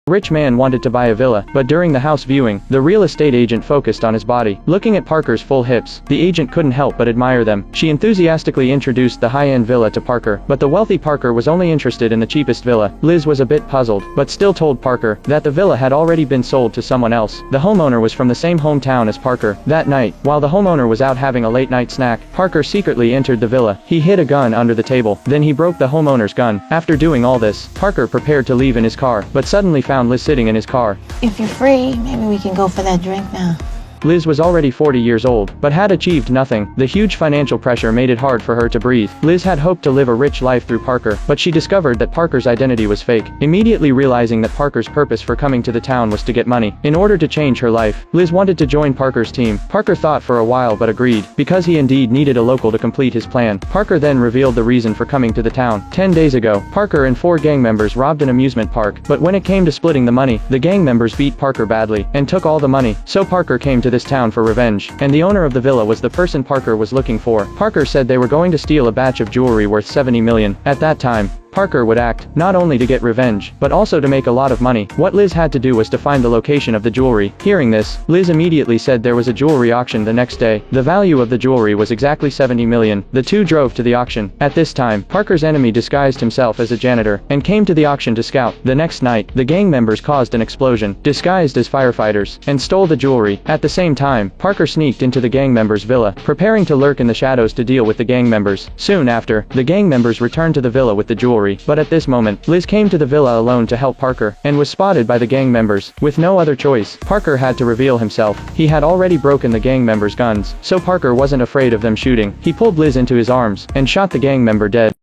Rich man wanted to buy a villa, but during the house viewing, the real estate agent focused on his body. Looking at Parker's full hips, the agent couldn't help but admire them. She enthusiastically introduced the high-end villa to Parker, but the wealthy Parker was only interested in the cheapest villa. Liz was a bit puzzled, but still told Parker that the villa had already been sold to someone else. The homeowner was from the same hometown as Parker. That night, while the homeowner was out having a late-night snack, Parker secretly entered the villa. He hid a gun under the table, then he broke the homeowner's gun. After doing all this, Parker prepared to leave in his car, but suddenly found Liz sitting in his car. If you're free, maybe we can go for that drink now. Liz was already 40 years old, but had achieved nothing. The huge financial pressure made it hard for her to breathe. Liz had hoped to live a rich life through Parker, but she discovered that Parker's identity was fake. Immediately realizing that Parker's purpose for coming to the town was to get money. In order to change her life, Liz wanted to join Parker's team. Parker thought for a while but agreed, because he indeed needed a local to complete his plan. Parker then revealed the reason for coming to the town. 10 days ago, Parker and 4 gang members robbed an amusement park, but when it came to splitting the money, the gang members beat Parker badly, and took all the money. So Parker came to this town for revenge. And the owner of the villa was the person Parker was looking for. Parker said they were going to steal a batch of jewelry worth 70 million. At that time, Parker would act, not only to get revenge, but also to make a lot of money. What Liz had to do was to find the location of the jewelry. Hearing this, Liz immediately said there was a jewelry auction the next day. The value of the jewelry was exactly 70 million. The two drove to the auction. At this time, Parker's enemy disguised himself as a janitor, and came to the auction to scout. The next night, the gang members caused an explosion, disguised as firefighters, and stole the jewelry. At the same time, Parker sneaked into the gang members' villa, preparing to lurk in the shadows to deal with the gang members. Soon after, the gang members returned to the villa with the jewelry. But at this moment, Liz came to the villa alone to help Parker, and was spotted by the gang members. With no other choice, Parker had to reveal himself. He had already broken the gang members' guns, so Parker wasn't afraid of them shooting. He pulled Liz into his arms, and shot the gang member dead.